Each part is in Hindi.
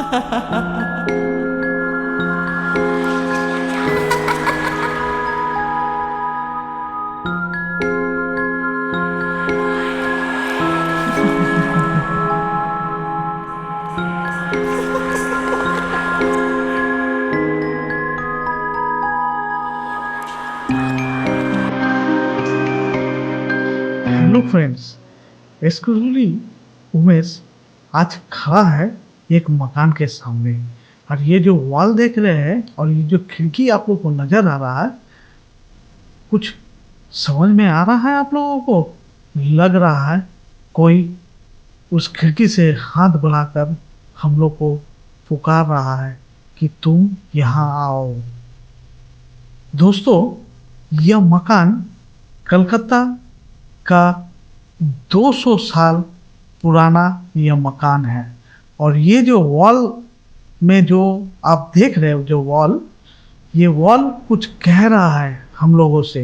हेलो फ्रेंड्स, एक्सक्लूसिवली उमेश आज खड़ा है एक मकान के सामने। और ये जो वॉल देख रहे हैं और ये जो खिड़की आप लोगों को नजर आ रहा है, कुछ समझ में आ रहा है आप लोगों को? लग रहा है कोई उस खिड़की से हाथ बढ़ाकर हम लोग को पुकार रहा है कि तुम यहाँ आओ। दोस्तों, यह मकान कलकत्ता का 200 साल पुराना यह मकान है। और ये जो वॉल में जो आप देख रहे हो, जो वॉल, ये वॉल कुछ कह रहा है हम लोगों से।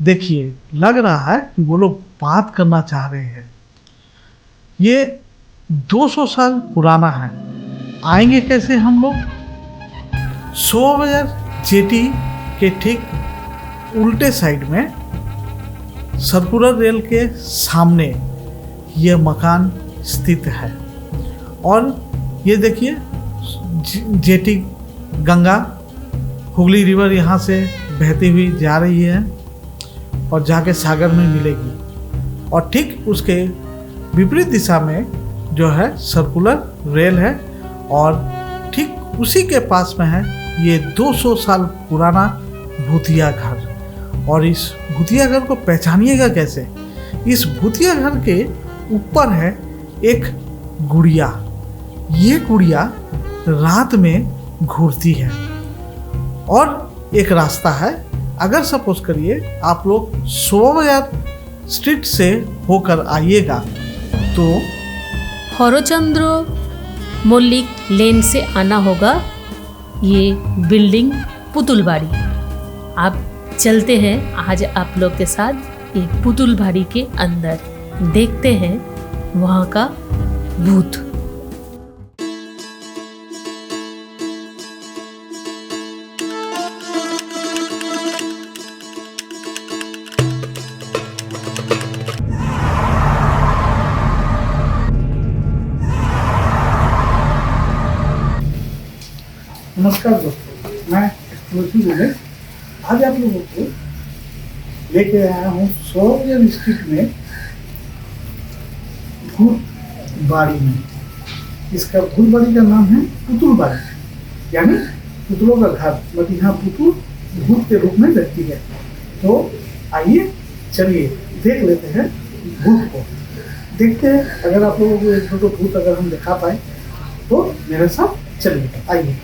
देखिए, लग रहा है कि वो लोग बात करना चाह रहे हैं। ये 200 साल पुराना है। आएंगे कैसे हम लोग? 100 बाजार जेटी के ठीक उल्टे साइड में सर्कुलर रेल के सामने यह मकान स्थित है। और ये देखिए, जेटी गंगा हुगली रिवर यहाँ से बहती हुई जा रही है और जाके सागर में मिलेगी। और ठीक उसके विपरीत दिशा में जो है सर्कुलर रेल है। और ठीक उसी के पास में है ये 200 साल पुराना भूतिया घर। और इस भूतिया घर को पहचानिएगा कैसे? इस भूतिया घर के ऊपर है एक गुड़िया। ये गुड़िया रात में घूरती है। और एक रास्ता है। अगर सपोज करिए आप लोग 100 बाजार स्ट्रीट से होकर आइएगा तो हरचंद्र मल्लिक लेन से आना होगा। ये बिल्डिंग पुतुलबाड़ी। आप चलते हैं आज आप लोग के साथ ये पुतुलबाड़ी के अंदर, देखते हैं वहाँ का भूत। नमस्कार दोस्तों, मैं एक्सक्लूसिव उमेश आज आप लोगों को लेके आया हूँ 100 बाजार स्ट्रीट में भूतबाड़ी में। इसका भूतबाड़ी का नाम है पुतुलबाड़ी, यानी पुतलों का घर। मतलब यहाँ पुतुल भूत के रूप में रहती है। तो आइए, चलिए देख लेते हैं भूत को। देखते हैं, अगर आप लोगों को एक दो भूत अगर हम दिखा पाए तो मेरे साथ चलिए, आइए।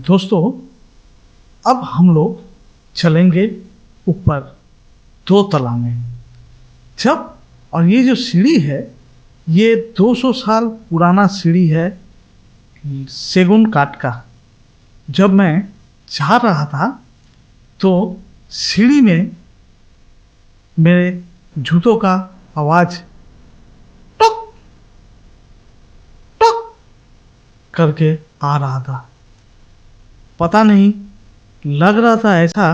दोस्तों, अब हम लोग चलेंगे ऊपर 2 तला में। और ये जो सीढ़ी है, ये 200 साल पुराना सीढ़ी है सेगुन काठ का। जब मैं जा रहा था तो सीढ़ी में मेरे जूतों का आवाज टक टक करके आ रहा था। पता नहीं, लग रहा था ऐसा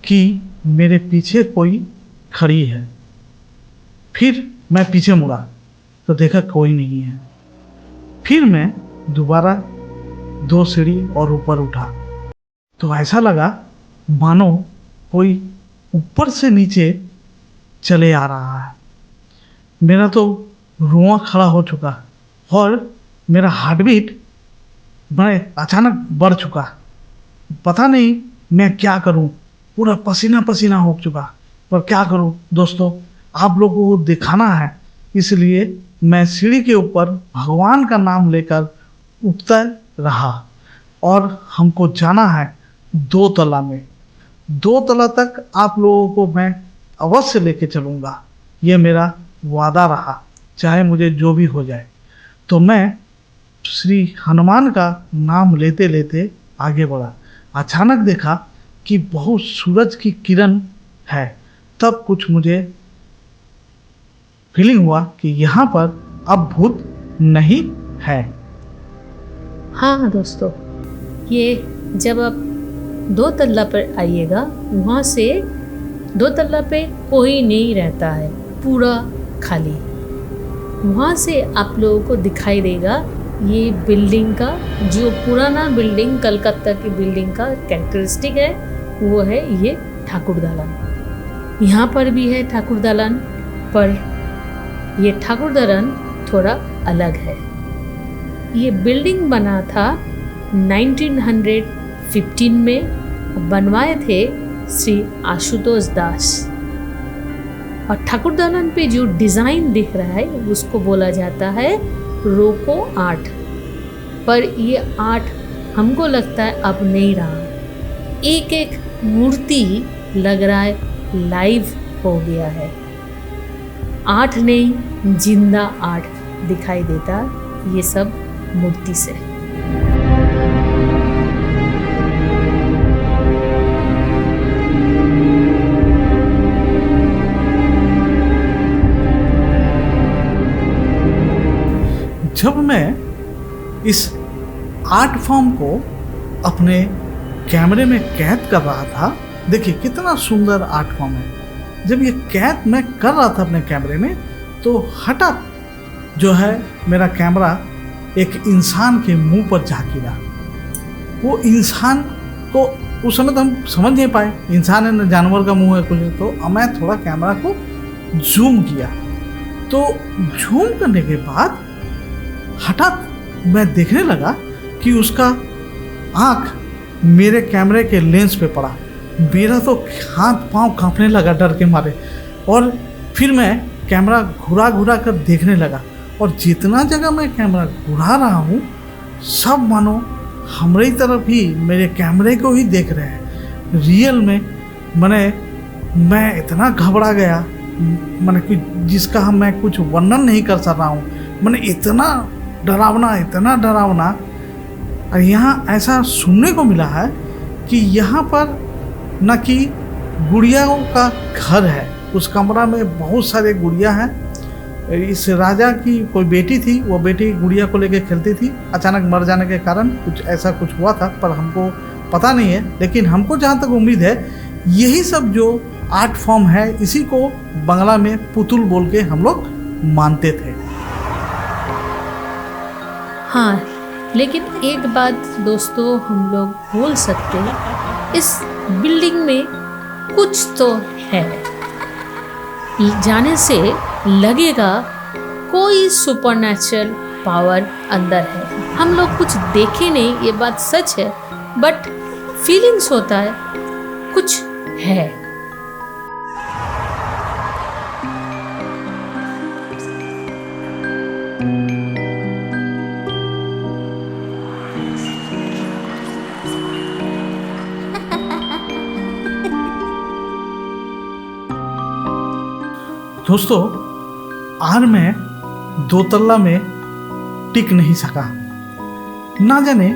कि मेरे पीछे कोई खड़ी है। फिर मैं पीछे मुड़ा तो देखा कोई नहीं है। फिर मैं दोबारा 2 सीढ़ी और ऊपर उठा तो ऐसा लगा मानो कोई ऊपर से नीचे चले आ रहा है। मेरा तो रुआं खड़ा हो चुका और मेरा हार्ट बीट बड़े अचानक बढ़ चुका। पता नहीं मैं क्या करूं, पूरा पसीना पसीना हो चुका। पर क्या करूं दोस्तों, आप लोगों को दिखाना है, इसलिए मैं सीढ़ी के ऊपर भगवान का नाम लेकर उतर रहा। और हमको जाना है 2 तला में। 2 तला तक आप लोगों को मैं अवश्य लेके चलूँगा। ये मेरा वादा रहा, चाहे मुझे जो भी हो जाए। तो मैं श्री हनुमान का नाम लेते लेते आगे बढ़ा। अचानक देखा कि बहुत सूरज की किरण है। तब कुछ मुझे फीलिंग हुआ कि यहाँ पर अब भूत नहीं है। हाँ दोस्तों, ये जब आप 2 तल्ला पर आइएगा, वहाँ से 2 तल्ला पे कोई नहीं रहता है, पूरा खाली। वहाँ से आप लोगों को दिखाई देगा ये बिल्डिंग का, जो पुराना बिल्डिंग कलकत्ता की बिल्डिंग का कैरेक्टरिस्टिक है, वो है ये ठाकुर दालान। यहाँ पर भी है ठाकुर दालान, पर ये ठाकुर दालान थोड़ा अलग है। ये बिल्डिंग बना था 1915 में, बनवाए थे श्री आशुतोष दास। और ठाकुर दालान पे जो डिज़ाइन दिख रहा है उसको बोला जाता है रोको आर्ट। पर ये आर्ट हमको लगता है अब नहीं रहा। एक एक मूर्ति लग रहा है लाइव हो गया है। आर्ट नहीं, जिंदा आर्ट दिखाई देता ये सब मूर्ति से। जब मैं इस आर्ट फॉर्म को अपने कैमरे में कैद कर रहा था, देखिए कितना सुंदर आर्ट फॉर्म है। जब ये कैद मैं कर रहा था अपने कैमरे में, तो हठात जो है मेरा कैमरा एक इंसान के मुंह पर जा गिरा। वो इंसान को उस समय तो हम समझ नहीं पाए, इंसान है ना जानवर का मुंह है कुछ। तो मैं थोड़ा कैमरा को जूम किया, तो जूम करने के बाद हठात मैं देखने लगा कि उसका आँख मेरे कैमरे के लेंस पे पड़ा। मेरा तो हाथ पांव कांपने लगा डर के मारे। और फिर मैं कैमरा घुरा घुरा कर देखने लगा, और जितना जगह मैं कैमरा घुरा रहा हूँ, सब मानो हमारी तरफ ही, मेरे कैमरे को ही देख रहे हैं। रियल में मैं इतना घबरा गया, कि जिसका मैं कुछ वर्णन नहीं कर सक रहा हूँ। इतना डरावना। और यहाँ ऐसा सुनने को मिला है कि यहाँ पर न कि गुड़ियाओं का घर है, उस कमरा में बहुत सारे गुड़िया हैं। इस राजा की कोई बेटी थी, वो बेटी गुड़िया को लेकर खेलती थी। अचानक मर जाने के कारण कुछ हुआ था, पर हमको पता नहीं है। लेकिन हमको जहाँ तक उम्मीद है, यही सब जो आर्ट फॉर्म है, इसी को बांग्ला में पुतुल बोल के हम लोग मानते थे। हाँ, लेकिन एक बात दोस्तों हम लोग बोल सकते हैं, इस बिल्डिंग में कुछ तो है। जाने से लगेगा कोई सुपरनैचुरल पावर अंदर है। हम लोग कुछ देखे नहीं, ये बात सच है, बट फीलिंग्स होता है कुछ है। दोस्तों, आज मैं 2 तल्ला में टिक नहीं सका। ना जाने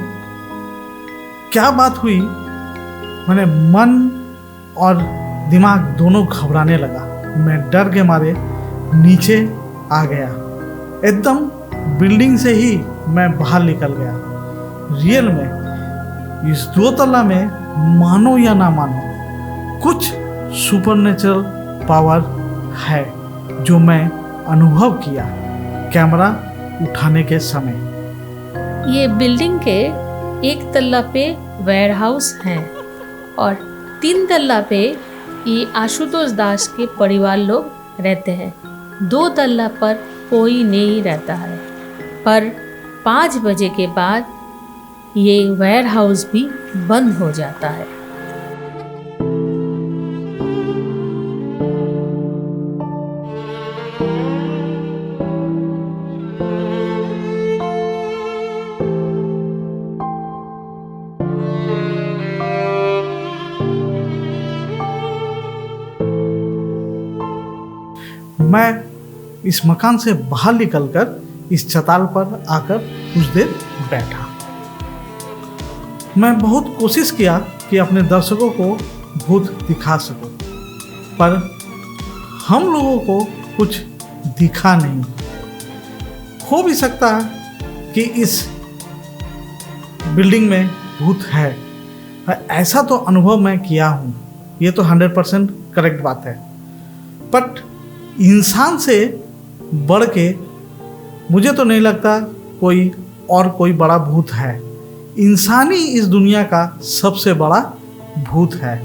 क्या बात हुई, मन और दिमाग दोनों घबराने लगा। मैं डर के मारे नीचे आ गया। एकदम बिल्डिंग से ही मैं बाहर निकल गया। रियल में इस 2 तल्ला में, मानो या ना मानो, कुछ सुपरनेचुरल पावर है जो मैं अनुभव किया कैमरा उठाने के समय। ये बिल्डिंग के 1 तल्ला पे वेयर हाउस हैं और 3 तल्ला पे ये आशुतोष दास के परिवार लोग रहते हैं। 2 तल्ला पर कोई नहीं रहता है, पर 5 बजे के बाद ये वेयर हाउस भी बंद हो जाता है। मैं इस मकान से बाहर निकलकर इस चताल पर आकर कुछ देर बैठा। मैं बहुत कोशिश किया कि अपने दर्शकों को भूत दिखा सकूं, पर हम लोगों को कुछ दिखा नहीं। हो भी सकता है कि इस बिल्डिंग में भूत है, ऐसा तो अनुभव मैं किया हूँ, ये तो 100% करेक्ट बात है। बट इंसान से बढ़ के मुझे तो नहीं लगता कोई बड़ा भूत है। इंसान ही इस दुनिया का सबसे बड़ा भूत है।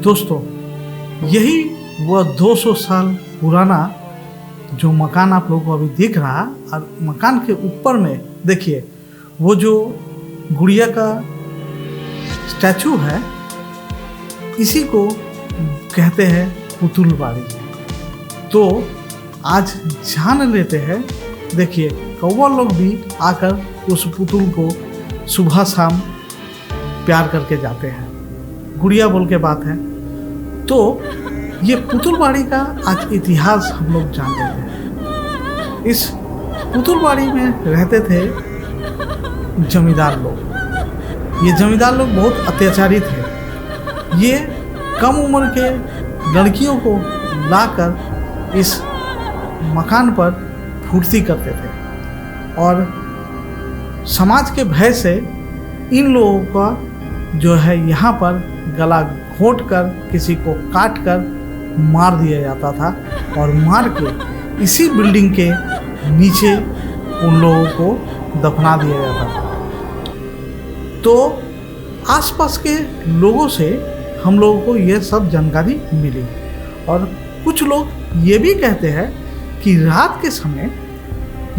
दोस्तों, यही वह 200 साल पुराना जो मकान आप लोगों को अभी दिख रहा, और मकान के ऊपर में देखिए वो जो गुड़िया का स्टैचू है, इसी को कहते हैं पुतुल बाड़ी। तो आज जान लेते हैं। देखिए कौवा लोग भी आकर उस पुतुल को सुबह शाम प्यार करके जाते हैं, गुड़िया बोल के बात है। तो ये पुतुल बाड़ी का आज इतिहास हम लोग जान लेते हैं। इस पुतुल बाड़ी में रहते थे जमींदार लोग। ये जमींदार लोग बहुत अत्याचारी थे। ये कम उम्र के लड़कियों को लाकर इस मकान पर फुर्ती करते थे, और समाज के भय से इन लोगों का जो है यहाँ पर गला घोंट कर किसी को काट कर मार दिया जाता था, और मार के इसी बिल्डिंग के नीचे उन लोगों को दफना दिया जाता था। तो आसपास के लोगों से हम लोगों को यह सब जानकारी मिली, और कुछ लोग ये भी कहते हैं कि रात के समय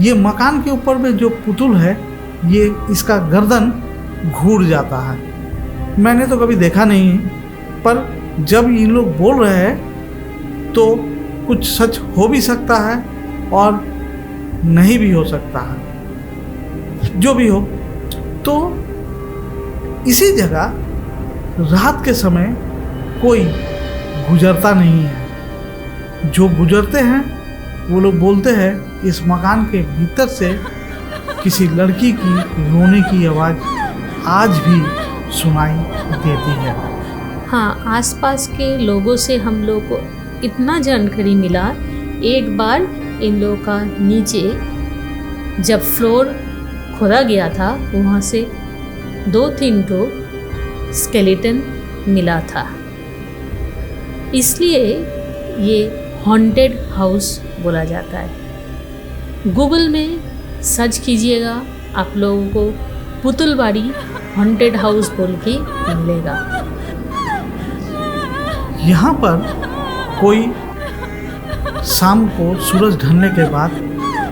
ये मकान के ऊपर में जो पुतुल है, ये इसका गर्दन घूर जाता है। मैंने तो कभी देखा नहीं है, पर जब ये लोग बोल रहे हैं तो कुछ सच हो भी सकता है और नहीं भी हो सकता है। जो भी हो, तो इसी जगह रात के समय कोई गुजरता नहीं है। जो गुजरते हैं वो लोग बोलते हैं इस मकान के भीतर से किसी लड़की की रोने की आवाज़ आज भी सुनाई देती है। हाँ, आसपास के लोगों से हम लोग को इतना जानकारी मिला। एक बार इन लोगों का नीचे जब फ्लोर खोदा गया था, वहाँ से 2-3 तो स्केलेटन मिला था, इसलिए ये हॉन्टेड हाउस बोला जाता है। गूगल में सर्च कीजिएगा, आप लोगों को पुतुल बाड़ी हॉन्टेड हाउस बोल के मिलेगा। यहाँ पर कोई शाम को सूरज ढलने के बाद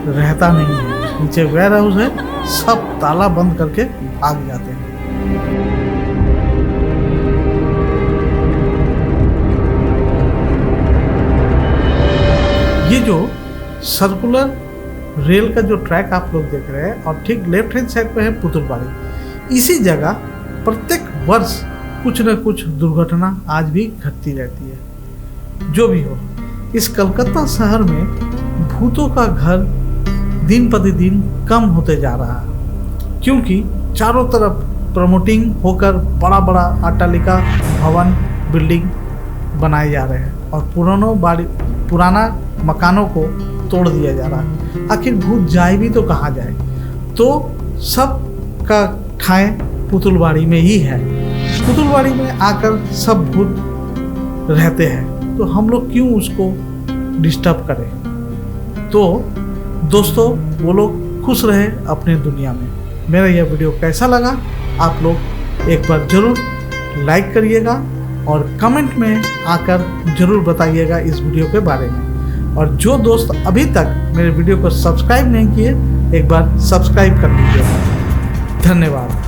रहता नहीं है। नीचे वेयर हाउस है, सब ताला बंद करके भाग जाते हैं। ये जो सर्कुलर रेल का जो ट्रैक आप लोग देख रहे हैं, और ठीक लेफ्ट हैंड साइड पे है पुतुल बाड़ी। इसी जगह प्रत्येक वर्ष कुछ न कुछ दुर्घटना आज भी घटती रहती है। जो भी हो, इस कलकत्ता शहर में भूतों का घर दिन प्रतिदिन कम होते जा रहा है, क्योंकि चारों तरफ प्रमोटिंग होकर बड़ा बड़ा अट्टालिका भवन बिल्डिंग बनाए जा रहे हैं, और पुराना मकानों को तोड़ दिया जा रहा है। आखिर भूत जाए भी तो कहाँ जाए? तो सब का ठाएं पुतुल बाड़ी में ही है। पुतुल बाड़ी में आकर सब भूत रहते हैं, तो हम लोग क्यों उसको डिस्टर्ब करें? तो दोस्तों, वो लोग खुश रहे अपने दुनिया में। मेरा यह वीडियो कैसा लगा आप लोग एक बार ज़रूर लाइक करिएगा, और कमेंट में आकर ज़रूर बताइएगा इस वीडियो के बारे में। और जो दोस्त अभी तक मेरे वीडियो को सब्सक्राइब नहीं किए, एक बार सब्सक्राइब कर लीजिएगा। धन्यवाद।